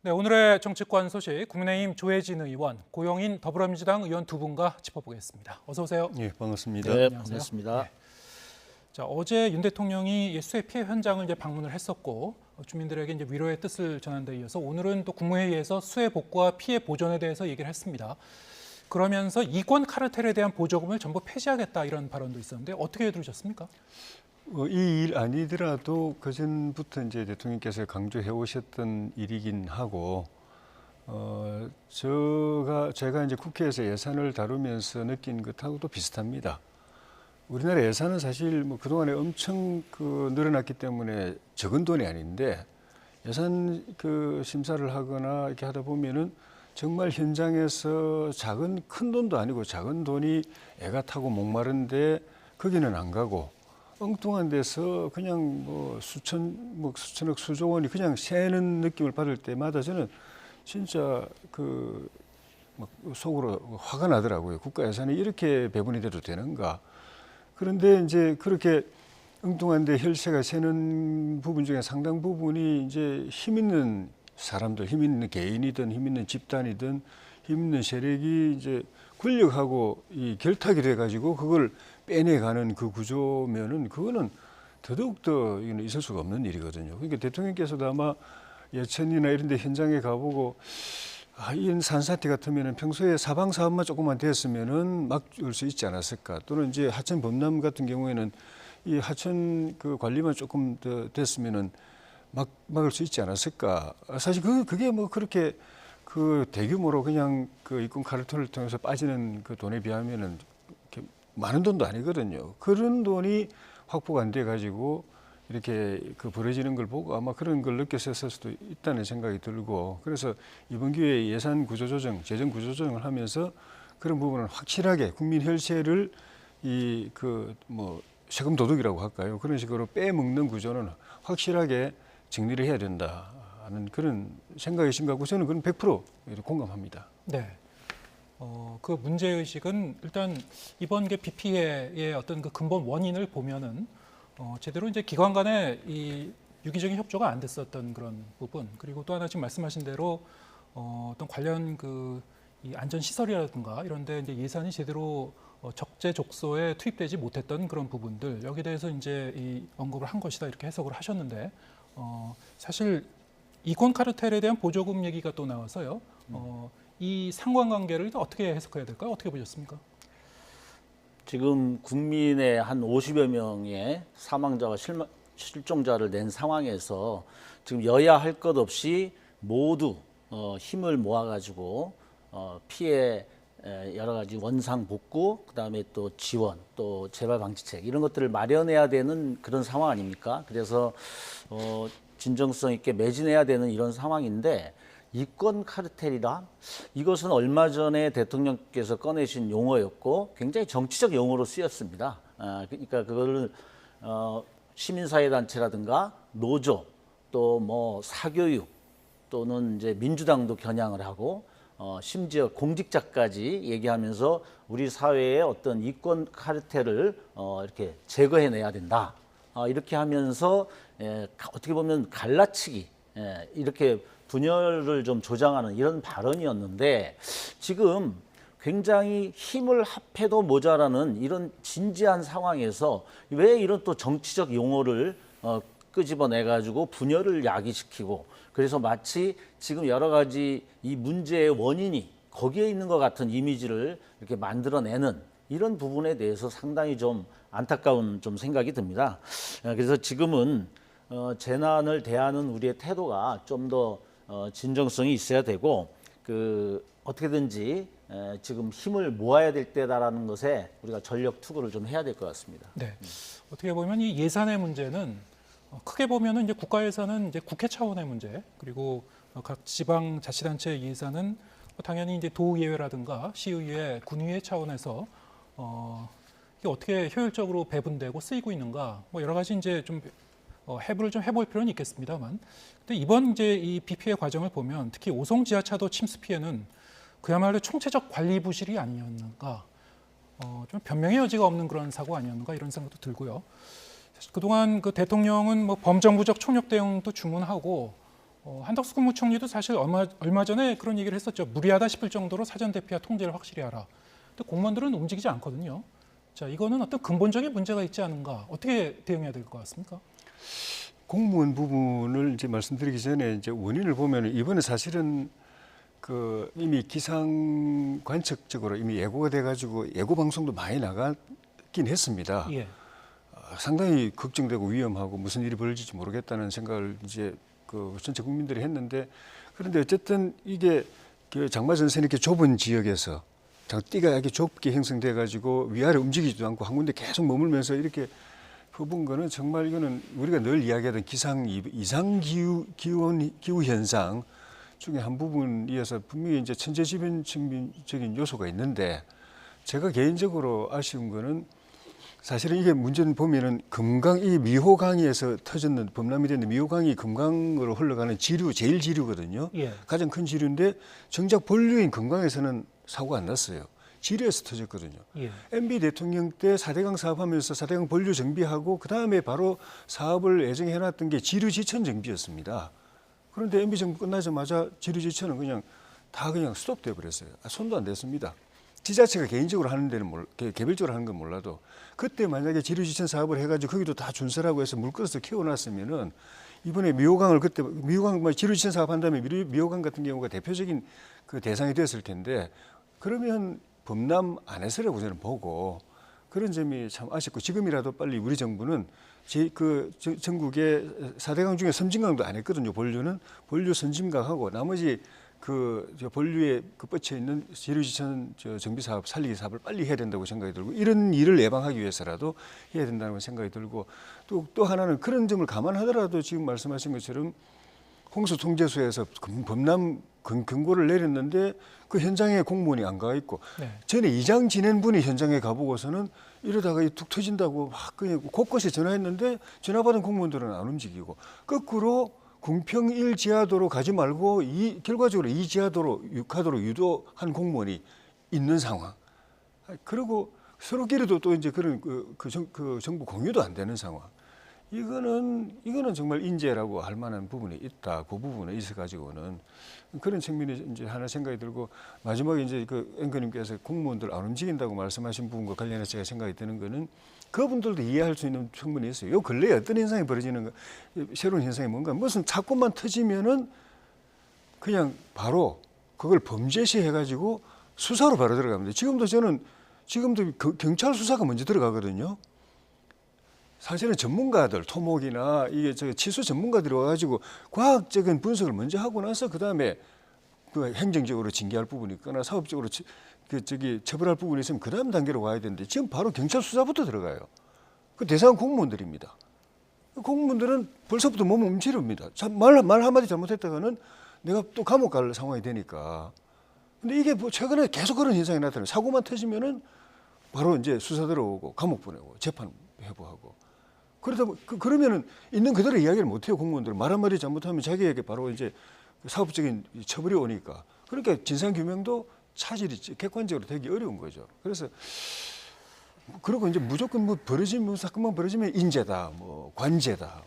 네, 오늘의 정치권 소식 국민의힘 조혜진 의원, 고영인 더불어민주당 의원 두 분과 짚어보겠습니다. 어서 오세요. 예, 반갑습니다. 네, 안녕하세요. 반갑습니다. 네. 자, 어제 윤 대통령이 수해 피해 현장을 이제 방문을 했었고 주민들에게 이제 위로의 뜻을 전한 데 이어서 오늘은 또 국무회의에서 수해 복구와 피해 보전에 대해서 얘기를 했습니다. 그러면서 이권 카르텔에 대한 보조금을 전부 폐지하겠다 이런 발언도 있었는데 어떻게 들으셨습니까? 이 일 아니더라도 그 전부터 이제 대통령께서 강조해 오셨던 일이긴 하고, 제가 이제 국회에서 예산을 다루면서 느낀 것하고도 비슷합니다. 우리나라 예산은 사실 뭐 그동안에 엄청 늘어났기 때문에 적은 돈이 아닌데 예산 심사를 하거나 이렇게 하다 보면은 정말 현장에서 큰 돈도 아니고 작은 돈이 애가 타고 목마른데 거기는 안 가고 엉뚱한 데서 그냥 수천억 수조 원이 그냥 새는 느낌을 받을 때마다 저는 진짜 막 속으로 화가 나더라고요. 국가 예산이 이렇게 배분이 돼도 되는가. 그런데 이제 그렇게 엉뚱한데 혈세가 새는 부분 중에 상당 부분이 이제 힘 있는 사람들, 힘 있는 개인이든 힘 있는 집단이든 힘 있는 세력이 이제 권력하고 이 결탁이 돼가지고 그걸 빼내가는 그 구조면은 그거는 더더욱더 있을 수가 없는 일이거든요. 그러니까 대통령께서도 아마 예천이나 이런 데 현장에 가보고 이런 산사태 같으면은 평소에 사방 사업만 조금만 됐으면은 막을 수 있지 않았을까. 또는 이제 하천 범람 같은 경우에는 이 하천 관리만 조금 더 됐으면은 막을 수 있지 않았을까. 사실 그게 뭐 그렇게 대규모로 그냥 이권 카르텔을 통해서 빠지는 그 돈에 비하면은 이렇게 많은 돈도 아니거든요. 그런 돈이 확보가 안 돼 가지고 이렇게 벌어지는 걸 보고 아마 그런 걸 느꼈을 수도 있다는 생각이 들고, 그래서 이번 기회에 예산 구조조정, 재정 구조조정을 하면서 그런 부분은 확실하게 국민 혈세를 세금 도둑이라고 할까요? 그런 식으로 빼먹는 구조는 확실하게 정리를 해야 된다는 그런 생각이신 것 같고 저는 그건 100% 공감합니다. 네. 그 문제의식은 일단 이번 비 피해의 어떤 그 근본 원인을 보면은 제대로 이제 기관 간의 이 유기적인 협조가 안 됐었던 그런 부분, 그리고 또 하나 지금 말씀하신 대로 어떤 관련 이 안전 시설이라든가 이런데 이제 예산이 제대로 적재적소에 투입되지 못했던 그런 부분들, 여기에 대해서 이제 이 언급을 한 것이다 이렇게 해석을 하셨는데 사실 이권 카르텔에 대한 보조금 얘기가 또 나와서요. 이 상관관계를 어떻게 해석해야 될까요? 어떻게 보셨습니까? 지금 국민의 한 50여 명의 사망자와 실종자를 낸 상황에서 지금 여야 할 것 없이 모두 힘을 모아가지고 피해 여러 가지 원상 복구, 그다음에 또 지원, 또 재발 방지책 이런 것들을 마련해야 되는 그런 상황 아닙니까? 그래서 진정성 있게 매진해야 되는 이런 상황인데, 이권 카르텔이라 이것은 얼마 전에 대통령께서 꺼내신 용어였고 굉장히 정치적 용어로 쓰였습니다. 그러니까 그거를 시민사회단체라든가 노조, 또 뭐 사교육, 또는 이제 민주당도 겨냥을 하고 심지어 공직자까지 얘기하면서 우리 사회의 어떤 이권 카르텔을 이렇게 제거해내야 된다. 이렇게 하면서 어떻게 보면 갈라치기, 이렇게 분열을 좀 조장하는 이런 발언이었는데, 지금 굉장히 힘을 합해도 모자라는 이런 진지한 상황에서 왜 이런 또 정치적 용어를 끄집어내 가지고 분열을 야기시키고, 그래서 마치 지금 여러 가지 이 문제의 원인이 거기에 있는 것 같은 이미지를 이렇게 만들어내는 이런 부분에 대해서 상당히 좀 안타까운 좀 생각이 듭니다. 그래서 지금은 재난을 대하는 우리의 태도가 좀 더 진정성이 있어야 되고, 어떻게든지 지금 힘을 모아야 될 때다라는 것에 우리가 전력 투구를 좀 해야 될 것 같습니다. 네. 어떻게 보면 이 예산의 문제는 크게 보면은 이제 국가 예산은 이제 국회 차원의 문제, 그리고 각 지방 자치단체 예산은 당연히 이제 도의회라든가 시의회, 군의회 차원에서 이게 어떻게 효율적으로 배분되고 쓰이고 있는가, 뭐 여러 가지 이제 좀 해부를 좀 해볼 필요는 있겠습니다만, 근데 이번 이제 이 비 피해 과정을 보면 특히 오송 지하차도 침수 피해는 그야말로 총체적 관리 부실이 아니었는가, 좀 변명의 여지가 없는 그런 사고 아니었는가 이런 생각도 들고요. 사실 그동안 대통령은 뭐 범정부적 총력 대응도 주문하고 한덕수 국무총리도 사실 얼마 전에 그런 얘기를 했었죠. 무리하다 싶을 정도로 사전 대피와 통제를 확실히 하라. 근데 공무원들은 움직이지 않거든요. 자, 이거는 어떤 근본적인 문제가 있지 않은가? 어떻게 대응해야 될 것 같습니까? 공무원 부분을 이제 말씀드리기 전에 이제 원인을 보면 이번에 사실은 그 이미 기상 관측적으로 이미 예고가 돼가지고 예고 방송도 많이 나갔긴 했습니다. 예. 상당히 걱정되고 위험하고 무슨 일이 벌어질지 모르겠다는 생각을 이제 그 전체 국민들이 했는데, 그런데 어쨌든 이게 그 장마 전선이 이렇게 좁은 지역에서 띠가 이렇게 좁게 형성돼 가지고 위아래 움직이지도 않고 한 군데 계속 머물면서 이렇게 퍼본 거는 정말 이거는 우리가 늘 이야기하던 이상 기후 현상 중에 한 부분이어서 분명히 이제 천재지변적인 요소가 있는데, 제가 개인적으로 아쉬운 거는 사실은 이게 문제는 보면은 이 미호강에서 터졌는 범람이 됐는데, 미호강이 금강으로 흘러가는 제일 지류거든요. 예. 가장 큰 지류인데 정작 본류인 금강에서는 사고가 안 났어요. 지류에서 터졌거든요. 예. MB 대통령 때 4대강 사업하면서 4대강 본류 정비하고 그 다음에 바로 사업을 예정해놨던 게 지류지천 정비였습니다. 그런데 MB 정부 끝나자마자 지류지천은 그냥 다 그냥 스톱돼 버렸어요. 손도 안 댔습니다. 지자체가 개인적으로 하는 데는 개별적으로 하는 건 몰라도, 그때 만약에 지류지천 사업을 해가지고 거기도 다 준설하고 해서 물 끌어서 키워놨으면은 이번에 미호강을 그때 미호강 지류지천 사업한다면 미호강 같은 경우가 대표적인 그 대상이 됐을 텐데, 그러면 범람 안 했으라고 저는 보고, 그런 점이 참 아쉽고, 지금이라도 빨리 우리 정부는 전국의 4대강 중에 섬진강도 안 했거든요. 본류 선진강하고 나머지 본류에 뻗쳐 있는 지류지천 정비 사업, 살리기 사업을 빨리 해야 된다고 생각이 들고, 이런 일을 예방하기 위해서라도 해야 된다는 생각이 들고, 또 하나는 그런 점을 감안하더라도 지금 말씀하신 것처럼 홍수 통제소에서 범람 경고를 내렸는데 그 현장에 공무원이 안 가 있고, 네. 전에 이장 지낸 분이 현장에 가보고서는 이러다가 툭 터진다고 막 그냥 곳곳에 전화했는데 전화 받은 공무원들은 안 움직이고, 거꾸로 궁평 1 지하도로 가지 말고 결과적으로 2 지하도로 6하도로 유도한 공무원이 있는 상황. 그리고 서로끼리도 또 이제 그런 정보 공유도 안 되는 상황. 이거는 정말 인재라고 할 만한 부분이 있다. 그 부분에 있어 가지고는 그런 측면이 이제 하나 생각이 들고, 마지막에 이제 그 앵커님께서 공무원들 안 움직인다고 말씀하신 부분과 관련해서 제가 생각이 드는 거는, 그분들도 이해할 수 있는 충분히 있어요. 요 근래에 어떤 현상이 벌어지는가, 새로운 현상이 뭔가, 무슨 사건만 터지면은 그냥 바로 그걸 범죄시 해가지고 수사로 바로 들어갑니다. 지금도 경찰 수사가 먼저 들어가거든요. 사실은 전문가들, 토목이나 치수 전문가들이 와가지고 과학적인 분석을 먼저 하고 나서 그 다음에 그 행정적으로 징계할 부분이 있거나 사업적으로 처벌할 부분이 있으면 그 다음 단계로 와야 되는데, 지금 바로 경찰 수사부터 들어가요. 그 대상은 공무원들입니다. 공무원들은 벌써부터 몸을 움츠립니다. 말 한마디 잘못했다가는 내가 또 감옥 갈 상황이 되니까. 근데 이게 뭐 최근에 계속 그런 현상이 나타나요. 사고만 터지면은 바로 이제 수사 들어오고 감옥 보내고 재판 회부하고. 그러면은 있는 그대로 이야기를 못 해요. 공무원들은 말 한마디 잘못하면 자기에게 바로 이제 사업적인 처벌이 오니까. 그러니까 진상 규명도 차질이 객관적으로 되기 어려운 거죠. 그래서 그리고 이제 무조건 사건만 벌어지면 인재다, 관제다,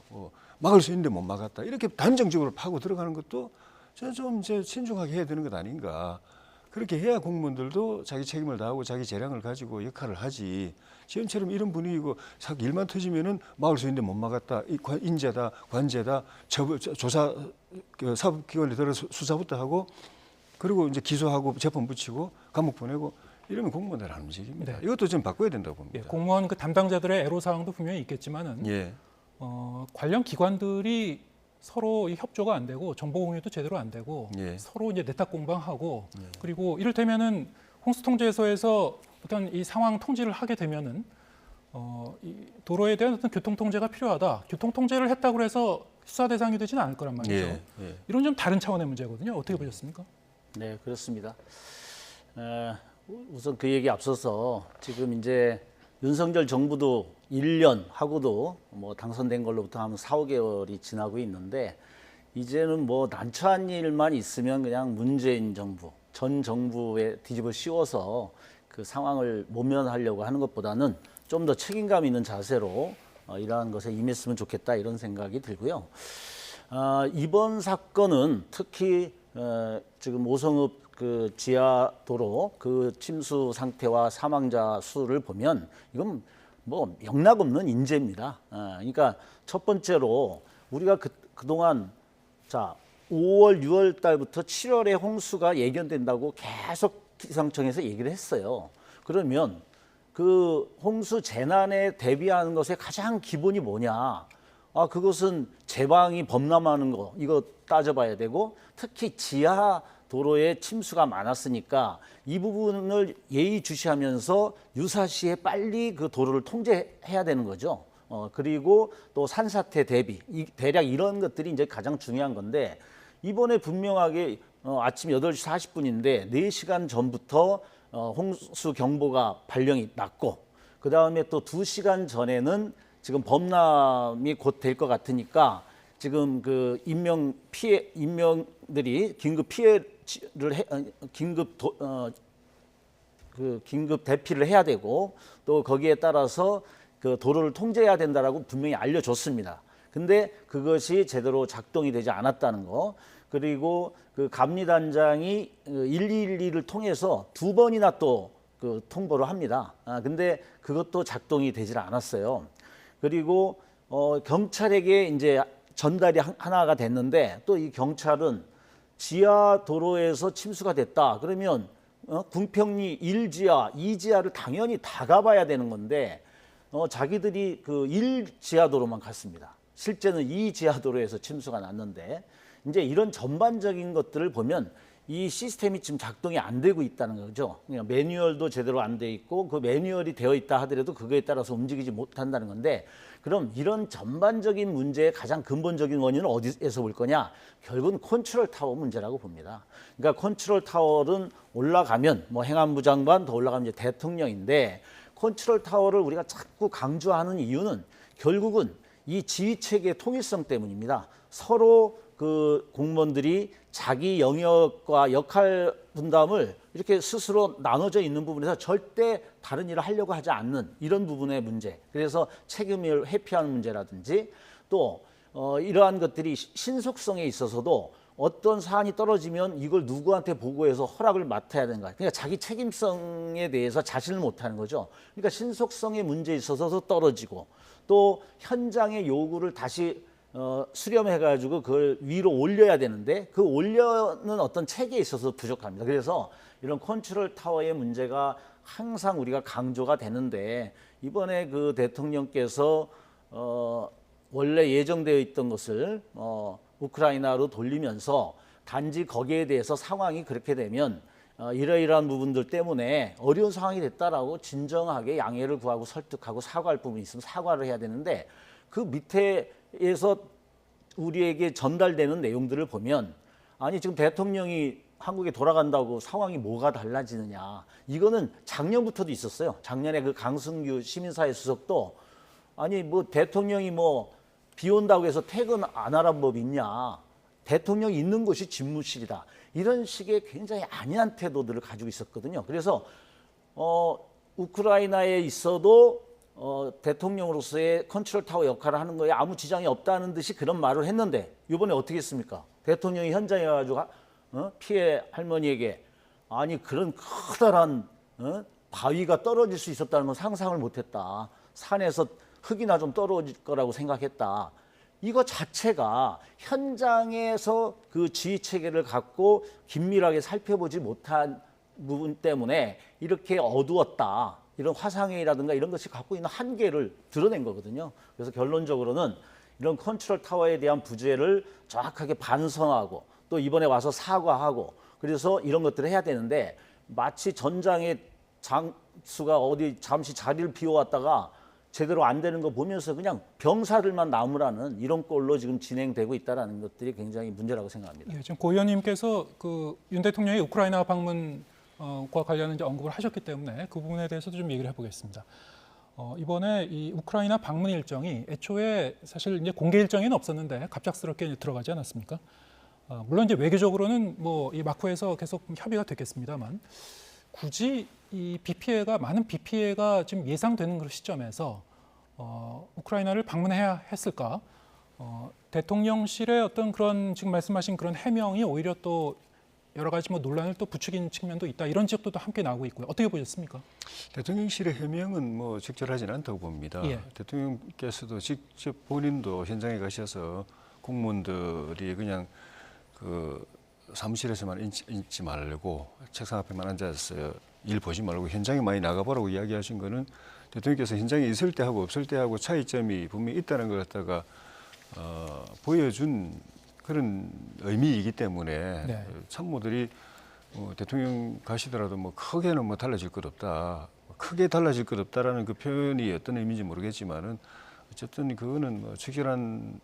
막을 수 있는데 못 막았다, 이렇게 단정적으로 파고 들어가는 것도 저는 좀 이제 신중하게 해야 되는 것 아닌가. 그렇게 해야 공무원들도 자기 책임을 다하고 자기 재량을 가지고 역할을 하지. 지금처럼 이런 분위기고 일만 터지면은 막을 수 있는데 못 막았다, 인재다, 관제다, 조사 사법기관에 들어서 수사부터 하고, 그리고 이제 기소하고 재판 붙이고 감옥 보내고, 이러면 공무원들 안 움직입니다. 네. 이것도 좀 바꿔야 된다고 봅니다. 예, 공무원 담당자들의 애로사항도 분명히 있겠지만은 예. 관련 기관들이 서로 협조가 안 되고 정보 공유도 제대로 안 되고, 예. 서로 이제 내탁 공방하고, 그리고 이를테면은 홍수통제소에서 어떤 이 상황 통지를 하게 되면은 이 도로에 대한 어떤 교통 통제가 필요하다. 교통 통제를 했다고 해서 수사 대상이 되지는 않을 거란 말이죠. 예. 이런 좀 다른 차원의 문제거든요. 어떻게 보셨습니까? 네, 그렇습니다. 우선 그 얘기 앞서서 지금 이제 윤석열 정부도 1년 하고도 뭐 당선된 걸로부터 하면 4, 5개월이 지나고 있는데, 이제는 뭐 난처한 일만 있으면 그냥 문재인 정부, 전 정부에 뒤집어 씌워서 그 상황을 모면하려고 하는 것보다는 좀 더 책임감 있는 자세로 이러한 것에 임했으면 좋겠다, 이런 생각이 들고요. 이번 사건은 특히 지금 오성읍 그 지하도로 그 침수 상태와 사망자 수를 보면 이건 뭐 영락없는 인재입니다. 그러니까 첫 번째로 우리가 그동안 자 5월, 6월 달부터 7월에 홍수가 예견된다고 계속 기상청에서 얘기를 했어요. 그러면 그 홍수 재난에 대비하는 것의 가장 기본이 뭐냐? 그것은 제방이 범람하는 거 이거 따져봐야 되고 특히 지하 도로에 침수가 많았으니까 이 부분을 예의주시하면서 유사시에 빨리 그 도로를 통제해야 되는 거죠. 그리고 또 산사태 대비 대략 이런 것들이 이제 가장 중요한 건데 이번에 분명하게 아침 8시 40분인데 4시간 전부터 홍수 경보가 발령이 났고 그 다음에 또 2시간 전에는 지금 범람이 곧 될 것 같으니까 지금 그 인명들이 긴급 피해를 긴급 대피를 해야 되고 또 거기에 따라서 그 도로를 통제해야 된다라고 분명히 알려줬습니다. 근데 그것이 제대로 작동이 되지 않았다는 거. 그리고 그 감리단장이 112를 통해서 2번이나 또 그 통보를 합니다. 근데 그것도 작동이 되질 않았어요. 그리고 경찰에게 이제 전달이 하나가 됐는데 또 이 경찰은 지하 도로에서 침수가 됐다. 그러면 궁평리 1지하, 2지하를 당연히 다 가봐야 되는 건데 자기들이 그 1지하 도로만 갔습니다. 실제는 2지하 도로에서 침수가 났는데 이제 이런 전반적인 것들을 보면 이 시스템이 지금 작동이 안 되고 있다는 거죠. 그냥 매뉴얼도 제대로 안 돼 있고 그 매뉴얼이 되어 있다 하더라도 그거에 따라서 움직이지 못한다는 건데 그럼 이런 전반적인 문제의 가장 근본적인 원인은 어디에서 올 거냐? 결국은 컨트롤 타워 문제라고 봅니다. 그러니까 컨트롤 타워는 올라가면 뭐 행안부 장관 더 올라가면 이제 대통령인데 컨트롤 타워를 우리가 자꾸 강조하는 이유는 결국은 이 지휘 체계의 통일성 때문입니다. 서로 그 공무원들이 자기 영역과 역할 분담을 이렇게 스스로 나눠져 있는 부분에서 절대 다른 일을 하려고 하지 않는 이런 부분의 문제. 그래서 책임을 회피하는 문제라든지 또 이러한 것들이 신속성에 있어서도 어떤 사안이 떨어지면 이걸 누구한테 보고해서 허락을 맡아야 되는가. 그러니까 자기 책임성에 대해서 자신을 못하는 거죠. 그러니까 신속성의 문제에 있어서도 떨어지고 또 현장의 요구를 다시 수렴해가지고 그걸 위로 올려야 되는데 그 올려는 어떤 체계에 있어서 부족합니다. 그래서 이런 컨트롤 타워의 문제가 항상 우리가 강조가 되는데 이번에 그 대통령께서 원래 예정되어 있던 것을 우크라이나로 돌리면서 단지 거기에 대해서 상황이 그렇게 되면 이러이러한 부분들 때문에 어려운 상황이 됐다라고 진정하게 양해를 구하고 설득하고 사과할 부분이 있으면 사과를 해야 되는데 그 밑에서 우리에게 전달되는 내용들을 보면 아니 지금 대통령이 한국에 돌아간다고 상황이 뭐가 달라지느냐. 이거는 작년부터도 있었어요. 작년에 그 강승규 시민사회 수석도 아니 뭐 대통령이 뭐 비 온다고 해서 퇴근 안 하란 법이 있냐. 대통령이 있는 곳이 집무실이다. 이런 식의 굉장히 안이한 태도들을 가지고 있었거든요. 그래서 우크라이나에 있어도 대통령으로서의 컨트롤 타워 역할을 하는 거에 아무 지장이 없다는 듯이 그런 말을 했는데 이번에 어떻게 했습니까? 대통령이 현장에 가지고 피해 할머니에게 아니 그런 커다란 바위가 떨어질 수 있었다는 건 상상을 못했다. 산에서 흙이나 좀 떨어질 거라고 생각했다. 이거 자체가 현장에서 그 지휘 체계를 갖고 긴밀하게 살펴보지 못한 부분 때문에 이렇게 어두웠다. 이런 화상회의라든가 이런 것이 갖고 있는 한계를 드러낸 거거든요. 그래서 결론적으로는 이런 컨트롤 타워에 대한 부재를 정확하게 반성하고 또 이번에 와서 사과하고 그래서 이런 것들을 해야 되는데 마치 전장의 장수가 어디 잠시 자리를 비워왔다가 제대로 안 되는 거 보면서 그냥 병사들만 남으라는 이런 꼴로 지금 진행되고 있다는 것들이 굉장히 문제라고 생각합니다. 예, 지금 고 의원님께서 그 윤 대통령이 우크라이나 방문과 관련한 이제 언급을 하셨기 때문에 그 부분에 대해서도 좀 얘기를 해보겠습니다. 이번에 이 우크라이나 방문 일정이 애초에 사실 이제 공개 일정에는 없었는데 갑작스럽게 이제 들어가지 않았습니까? 물론 이제 외교적으로는 뭐 이 마쿠에서 계속 협의가 됐겠습니다만 굳이 이 비 피해가 많은 비 피해가 지금 예상되는 그런 시점에서 우크라이나를 방문해야 했을까? 대통령실의 어떤 그런 지금 말씀하신 그런 해명이 오히려 또 여러 가지 뭐 논란을 또 부추긴 측면도 있다 이런 지적도 또 함께 나오고 있고요. 어떻게 보셨습니까? 대통령실의 해명은 뭐 적절하지는 않다고 봅니다. 예. 대통령께서도 직접 본인도 현장에 가셔서 공무원들이 그냥 그 사무실에서만 있지 말고 책상 앞에만 앉아서 일 보지 말고 현장에 많이 나가보라고 이야기하신 거는 대통령께서 현장에 있을 때 하고 없을 때 하고 차이점이 분명히 있다는 걸 갖다가 보여준 그런 의미이기 때문에 네. 참모들이 대통령 가시더라도 뭐 크게는 뭐 달라질 것 없다. 크게 달라질 것 없다라는 그 표현이 어떤 의미인지 모르겠지만은 어쨌든 그거는 뭐 적절한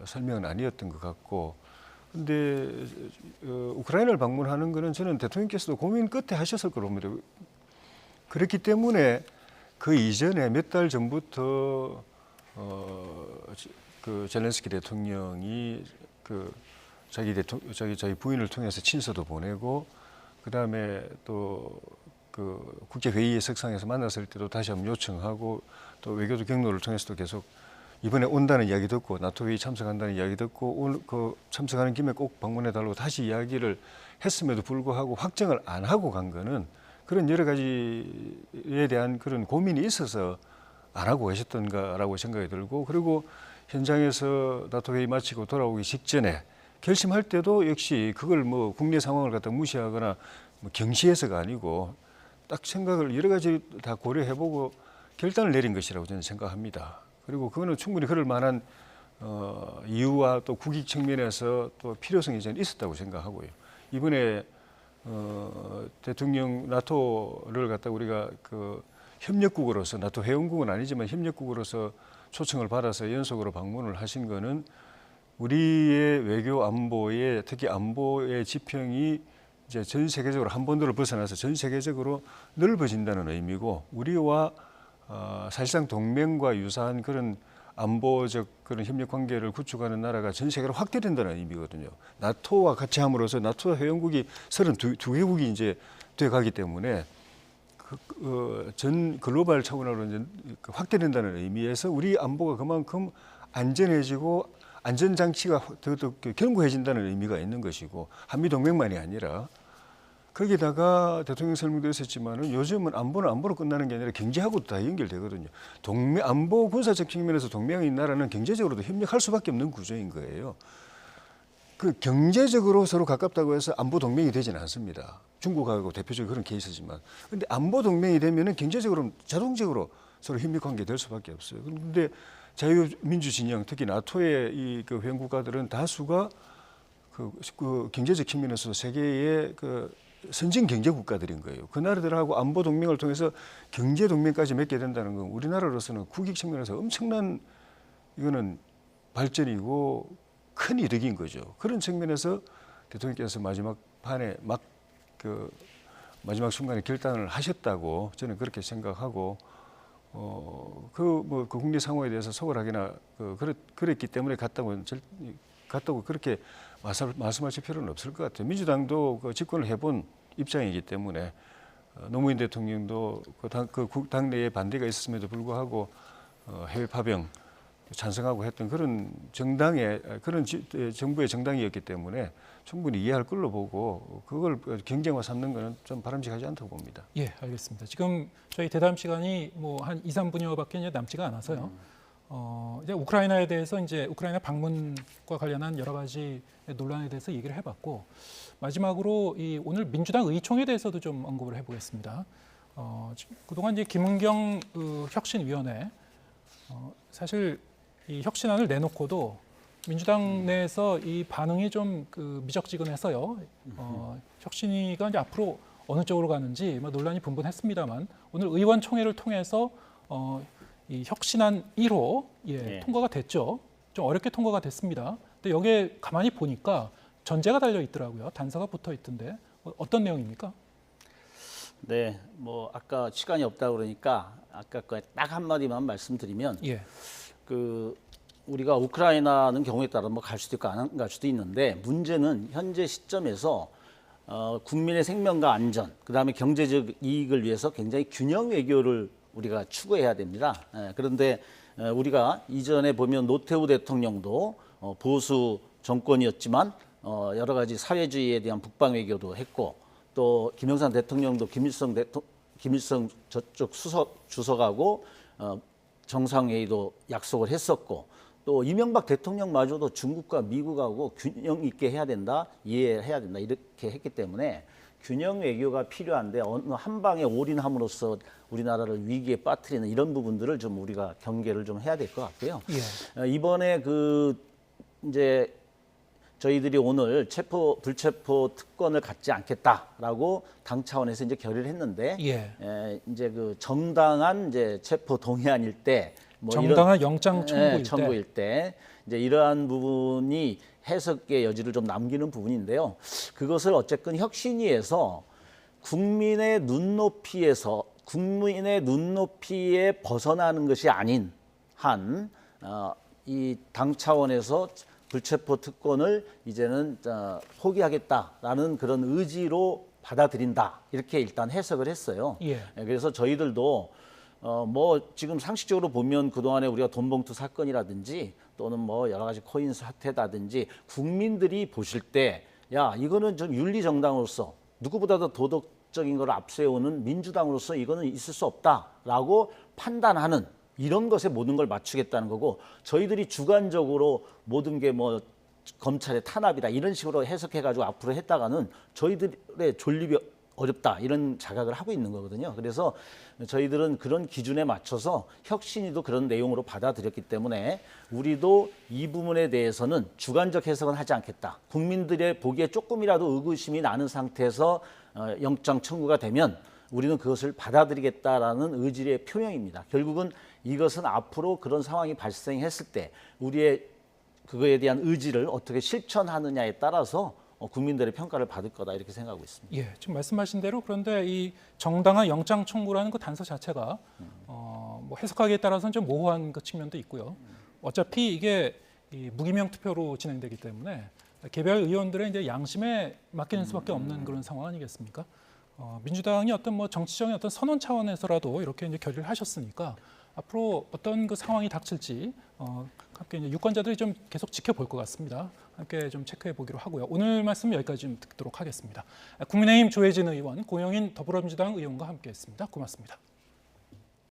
설명은 아니었던 것 같고. 근데 우크라이나를 방문하는 거는 저는 대통령께서도 고민 끝에 하셨을 거로 봅니다. 그렇기 때문에 그 이전에 몇 달 전부터 그 젤렌스키 대통령이 그 자기 부인을 통해서 친서도 보내고 그다음에 또 그 국제 회의의 석상에서 만났을 때도 다시 한번 요청하고 또 외교도 경로를 통해서도 계속 이번에 온다는 이야기 듣고 나토 회의 참석한다는 이야기 듣고 오늘 그 참석하는 김에 꼭 방문해 달라고 다시 이야기를 했음에도 불구하고 확정을 안 하고 간 거는 그런 여러 가지에 대한 그런 고민이 있어서 안 하고 계셨던가라고 생각이 들고 그리고 현장에서 나토 회의 마치고 돌아오기 직전에 결심할 때도 역시 그걸 뭐 국내 상황을 갖다 무시하거나 뭐 경시해서가 아니고 딱 생각을 여러 가지 다 고려해보고 결단을 내린 것이라고 저는 생각합니다. 그리고 그거는 충분히 그럴 만한 이유와 또 국익 측면에서 또 필요성이 저는 있었다고 생각하고요. 이번에 대통령 나토를 갖다 우리가 그 협력국으로서 나토 회원국은 아니지만 협력국으로서 초청을 받아서 연속으로 방문을 하신 거는 우리의 외교 안보에 특히 안보의 지평이 이제 전 세계적으로 한 번도를 벗어나서 전 세계적으로 넓어진다는 의미고 우리와 사실상 동맹과 유사한 그런 안보적 그런 협력 관계를 구축하는 나라가 전 세계로 확대된다는 의미거든요. 나토와 같이 함으로써 나토 회원국이 32개국이 이제 돼 가기 때문에 전 글로벌 차원으로 이제 확대된다는 의미에서 우리 안보가 그만큼 안전해지고 안전장치가 더 견고해진다는 의미가 있는 것이고 한미 동맹만이 아니라 거기다가 대통령 설명도 있었지만은 요즘은 안보는 안보로 끝나는 게 아니라 경제하고도 다 연결되거든요. 안보 군사적 측면에서 동맹인 나라는 경제적으로도 협력할 수밖에 없는 구조인 거예요. 그 경제적으로 서로 가깝다고 해서 안보 동맹이 되지는 않습니다. 중국하고 대표적인 그런 케이스지만. 근데 안보 동맹이 되면은 경제적으로 자동적으로 서로 협력 관계 될 수밖에 없어요. 그런데 자유민주 진영, 특히 나토의 이 그 회원 국가들은 다수가 그 경제적 측면에서 세계의 그 선진 경제 국가들인 거예요. 그 나라들하고 안보 동맹을 통해서 경제 동맹까지 맺게 된다는 건 우리나라로서는 국익 측면에서 엄청난 이거는 발전이고 큰 이득인 거죠. 그런 측면에서 대통령께서 마지막 판에 마지막 순간에 결단을 하셨다고 저는 그렇게 생각하고 그 국내 상황에 대해서 소홀하게나 그랬기 때문에 갔다고 그렇게 말씀하실 필요는 없을 것 같아요. 민주당도 그 집권을 해본 입장이기 때문에 노무현 대통령도 당내에 반대가 있었음에도 불구하고 해외 파병 찬성하고 했던 그런 정부의 정당이었기 때문에 충분히 이해할 걸로 보고 그걸 경쟁화 삼는 것은 좀 바람직하지 않다고 봅니다. 예, 알겠습니다. 지금 저희 대담 시간이 뭐 한 2, 3분여밖에 이제 남지가 않아서요. 이제 우크라이나에 대해서 이제 우크라이나 방문과 관련한 여러 가지 논란에 대해서 얘기를 해봤고 마지막으로 오늘 민주당 의총에 대해서도 좀 언급을 해보겠습니다. 그동안 이제 김은경 혁신위원회 사실 이 혁신안을 내놓고도 민주당 내에서 이 반응이 좀 미적지근해서요. 혁신위가 이제 앞으로 어느 쪽으로 가는지 논란이 분분했습니다만 오늘 의원총회를 통해서 이 혁신안 1호 통과가 됐죠. 좀 어렵게 통과가 됐습니다. 근데 여기에 가만히 보니까 전제가 달려 있더라고요. 단서가 붙어 있던데 어떤 내용입니까? 네, 뭐 아까 시간이 없다 그러니까 아까 딱 한마디만 말씀드리면 우리가 우크라이나는 경우에 따라 뭐 갈 수도 있고 안 갈 수도 있는데 문제는 현재 시점에서 국민의 생명과 안전, 그다음에 경제적 이익을 위해서 굉장히 균형 외교를 우리가 추구해야 됩니다. 그런데 우리가 이전에 보면 노태우 대통령도 보수 정권이었지만 여러 가지 사회주의에 대한 북방 외교도 했고 또 김영삼 대통령도 김일성 저쪽 주석하고 정상회의도 약속을 했었고 또 이명박 대통령마저도 중국과 미국하고 균형 있게 해야 된다, 이해해야 된다 이렇게 했기 때문에 균형 외교가 필요한데 어느 한 방에 올인함으로써 우리나라를 위기에 빠뜨리는 이런 부분들을 좀 우리가 경계를 좀 해야 될 것 같고요. 예. 이번에 이제 저희들이 오늘 불체포 특권을 갖지 않겠다라고 당 차원에서 이제 결의를 했는데 예. 이제 정당한 이제 체포 동의안일 때 정당한 영장 청구일 때 이제 이러한 부분이 해석의 여지를 좀 남기는 부분인데요. 그것을 어쨌든 혁신위에서 국민의 눈높이에 벗어나는 것이 아닌 한 이 당 차원에서 불체포 특권을 이제는 포기하겠다라는 그런 의지로 받아들인다 이렇게 일단 해석을 했어요. 예. 그래서 저희들도 지금 상식적으로 보면 그동안에 우리가 돈봉투 사건이라든지 또는 여러 가지 코인 사태라든지 국민들이 보실 때 야 이거는 좀 윤리정당으로서 누구보다도 도덕적인 걸 앞세우는 민주당으로서 이거는 있을 수 없다라고 판단하는 이런 것에 모든 걸 맞추겠다는 거고 저희들이 주관적으로 모든 게 검찰의 탄압이다 이런 식으로 해석해가지고 앞으로 했다가는 저희들의 존립이 어렵다 이런 자각을 하고 있는 거거든요. 그래서 저희들은 그런 기준에 맞춰서 혁신위도 그런 내용으로 받아들였기 때문에 우리도 이 부분에 대해서는 주관적 해석은 하지 않겠다. 국민들의 보기에 조금이라도 의구심이 나는 상태에서 영장 청구가 되면 우리는 그것을 받아들이겠다라는 의지의 표명입니다. 결국은 이것은 앞으로 그런 상황이 발생했을 때 우리의 그거에 대한 의지를 어떻게 실천하느냐에 따라서 국민들의 평가를 받을 거다 이렇게 생각하고 있습니다. 예, 지금 말씀하신 대로 그런데 이 정당한 영장 청구라는 그 단서 자체가 해석하기에 따라서는 좀 모호한 그 측면도 있고요. 어차피 이게 이 무기명 투표로 진행되기 때문에 개별 의원들의 이제 양심에 맡기는 수밖에 없는 그런 상황 아니겠습니까? 민주당이 어떤 정치적인 어떤 선언 차원에서라도 이렇게 이제 결의를 하셨으니까 앞으로 어떤 그 상황이 닥칠지 함께 이제 유권자들이 좀 계속 지켜볼 것 같습니다. 함께 좀 체크해 보기로 하고요. 오늘 말씀 여기까지 좀 듣도록 하겠습니다. 국민의힘 조혜진 의원, 고영인 더불어민주당 의원과 함께했습니다. 고맙습니다.